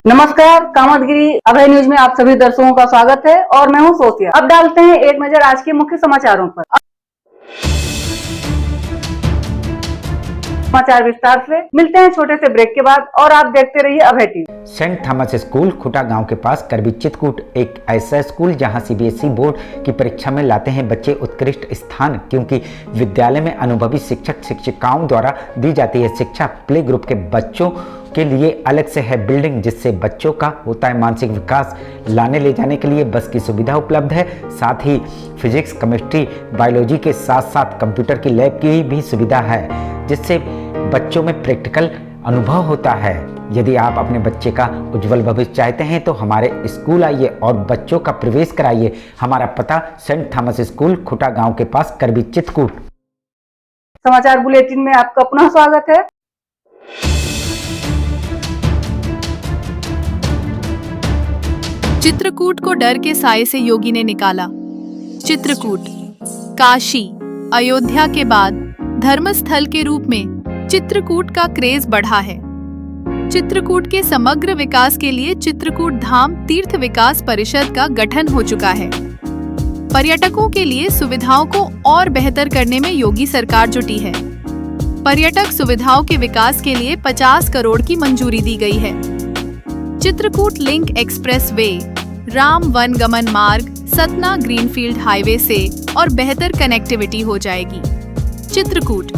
नमस्कार, कामतगिरी अभय न्यूज में आप सभी दर्शकों का स्वागत है और मैं हूं सोफिया। अब डालते हैं एक नजर आज के मुख्य समाचारों पर। समाचार विस्तार से मिलते हैं छोटे से ब्रेक के बाद और आप देखते रहिए अभय टीवी। सेंट थॉमस स्कूल खुटा गांव के पास करबी चित्रकूट एक ऐसा स्कूल जहां सीबीएसई बोर्ड की परीक्षा में लाते हैं बच्चे उत्कृष्ट स्थान, क्योंकि विद्यालय में अनुभवी शिक्षक शिक्षिकाओं द्वारा दी जाती है शिक्षा। प्ले ग्रुप के बच्चों के लिए अलग से है बिल्डिंग, जिससे बच्चों का होता है मानसिक विकास। लाने ले जाने के लिए बस की सुविधा उपलब्ध है, साथ ही फिजिक्स, केमिस्ट्री, बायोलॉजी के साथ साथ कंप्यूटर की लैब की भी सुविधा है, जिससे बच्चों में प्रैक्टिकल अनुभव होता है। यदि आप अपने बच्चे का उज्जवल भविष्य चाहते हैं तो हमारे स्कूल आइए और बच्चों का प्रवेश कराइए। हमारा पता सेंट थॉमस स्कूल खुटा गांव के पास करबी चित्रकूट। समाचार बुलेटिन में आपका पुनः स्वागत है। चित्रकूट को डर के साए से योगी ने निकाला। चित्रकूट काशी, अयोध्या के बाद धर्मस्थल के रूप में चित्रकूट का क्रेज बढ़ा है। चित्रकूट के समग्र विकास के लिए चित्रकूट धाम तीर्थ विकास परिषद का गठन हो चुका है। पर्यटकों के लिए सुविधाओं को और बेहतर करने में योगी सरकार जुटी है। पर्यटक सुविधाओं के विकास के लिए 50 करोड़ की मंजूरी दी गई है। Chitrakoot link express way, Ram one गमन मार्ग, सतना ग्रीनफील्ड हाईवे से और बेहतर कनेक्टिविटी हो जाएगी। चित्रकूट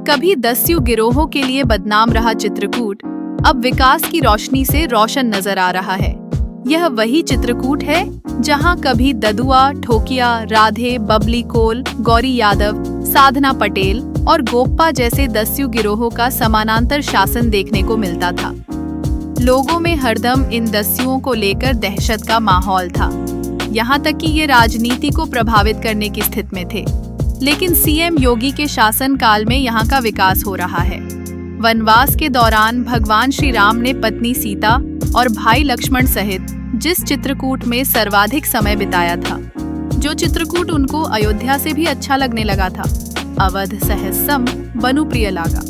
कभी दस्यु गिरोहों के लिए बदनाम रहा चित्रकूट अब विकास की रोशनी से रोशन नजर आ रहा है। यह वही चित्रकूट है जहां कभी ददुआ, ठोकिया, राधे, बबली कोल, गौरी यादव, साधना पटेल और गोप्पा जैसे दस्यु गिरोहों का समानांतर शासन देखने को मिलता था। लोगों में हरदम इन दस्युओं को लेकर दहशत का माहौल था, यहाँ तक कि ये राजनीति को प्रभावित करने की स्थिति में थे। लेकिन सीएम योगी के शासन काल में यहाँ का विकास हो रहा है। वनवास के दौरान भगवान श्री राम ने पत्नी सीता और भाई लक्ष्मण सहित जिस चित्रकूट में सर्वाधिक समय बिताया था, जो चित्रकूट उनको अयोध्या से भी अच्छा लगने लगा था, अवध सहसम बनुप्रिय लागा।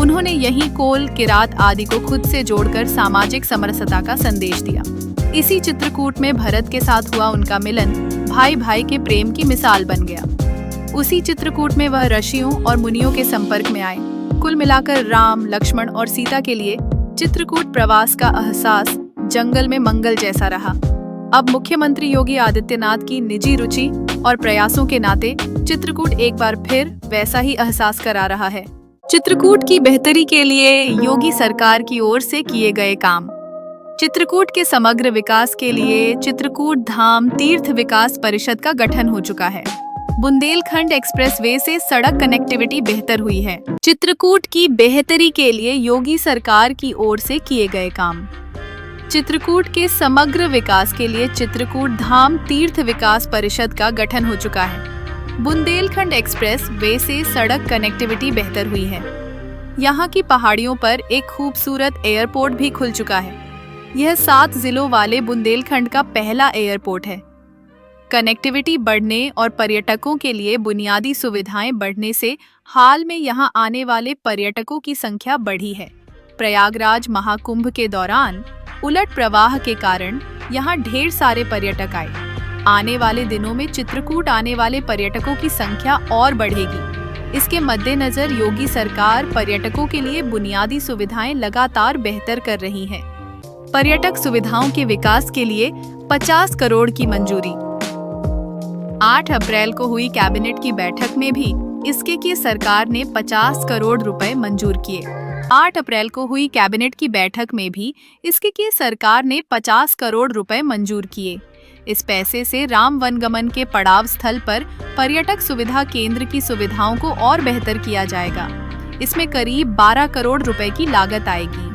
उन्होंने यही कोल, किरात आदि को खुद से जोड़कर सामाजिक समरसता का संदेश दिया। इसी चित्रकूट में भरत के साथ हुआ उनका मिलन भाई भाई के प्रेम की मिसाल बन गया। उसी चित्रकूट में वह ऋषियों और मुनियों के संपर्क में आए। कुल मिलाकर राम, लक्ष्मण और सीता के लिए चित्रकूट प्रवास का एहसास जंगल में मंगल जैसा रहा। अब मुख्यमंत्री योगी आदित्यनाथ की निजी रुचि और प्रयासों के नाते चित्रकूट एक बार फिर वैसा ही एहसास करा रहा है। चित्रकूट की बेहतरी के लिए योगी सरकार की ओर से किए गए काम। चित्रकूट के समग्र विकास के लिए चित्रकूट धाम तीर्थ विकास परिषद का गठन हो चुका है। बुंदेलखंड एक्सप्रेसवे से सड़क कनेक्टिविटी बेहतर हुई है। चित्रकूट की बेहतरी के लिए योगी सरकार की ओर से किए गए काम। चित्रकूट के समग्र विकास के लिए चित्रकूट धाम तीर्थ विकास परिषद का गठन हो चुका है। बुंदेलखंड एक्सप्रेस वे से सड़क कनेक्टिविटी बेहतर हुई है। यहाँ की पहाड़ियों पर एक खूबसूरत एयरपोर्ट भी खुल चुका है। यह 7 जिलों वाले बुंदेलखंड का पहला एयरपोर्ट है। कनेक्टिविटी बढ़ने और पर्यटकों के लिए बुनियादी सुविधाएं बढ़ने से हाल में यहां आने वाले पर्यटकों की संख्या बढ़ी है। प्रयागराज महाकुंभ के दौरान उलट प्रवाह के कारण यहां ढेर सारे पर्यटक आए। आने वाले दिनों में चित्रकूट आने वाले पर्यटकों की संख्या और बढ़ेगी। इसके मद्देनजर योगी सरकार पर्यटकों के लिए बुनियादी सुविधाएं लगातार बेहतर कर रही है। पर्यटक सुविधाओं के विकास के लिए 50 करोड़ की मंजूरी। 8 अप्रैल को हुई कैबिनेट की बैठक में भी इसके लिए सरकार ने 50 करोड़ रुपए मंजूर किए। 8 अप्रैल को हुई कैबिनेट की बैठक में भी इसके लिए सरकार ने 50 करोड़ रुपए मंजूर किए। इस पैसे से राम वनगमन के पड़ाव स्थल पर पर्यटक सुविधा केंद्र की सुविधाओं को और बेहतर किया जाएगा। इसमें करीब 12 करोड़ रुपए की लागत आएगी।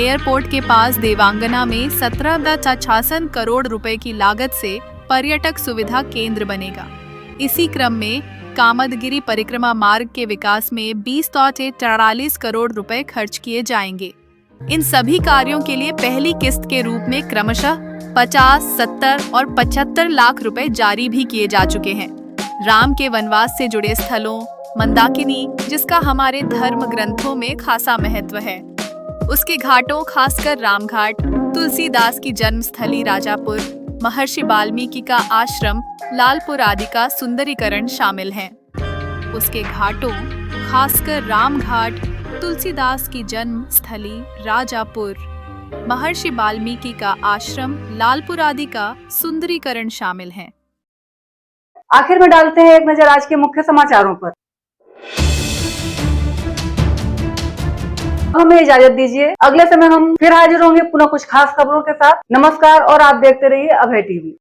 एयरपोर्ट के पास देवांगना में 17.66 करोड़ रुपए की लागत से पर्यटक सुविधा केंद्र बनेगा। इसी क्रम में कामदगिरी परिक्रमा मार्ग के विकास में 20.44 करोड़ रुपए खर्च किए जाएंगे। इन सभी कार्यों के लिए पहली किस्त के रूप में क्रमशः 50, 70 और 75 लाख रुपए जारी भी किए जा चुके हैं। राम के वनवास से जुड़े स्थलों, मंदाकिनी, जिसका हमारे धर्म ग्रंथों में खासा महत्व है। उसके घाटों, खासकर रामघाट, तुलसीदास की जन्मस्थली राजापुर, महर्षि वाल्मीकि का आश्रम लालपुर आदि का सुंदरीकरण शामिल है। उसके घाटों, खासकर रामघाट, तुलसीदास की जन्मस्थली राजापुर, महर्षि वाल्मीकि का आश्रम लालपुर आदि का सुंदरीकरण शामिल है। आखिर में डालते हैं एक नजर आज के मुख्य समाचारों पर। हमें इजाजत दीजिए, अगले समय हम फिर हाजिर होंगे पुनः कुछ खास खबरों के साथ। नमस्कार और आप देखते रहिए अभय टीवी।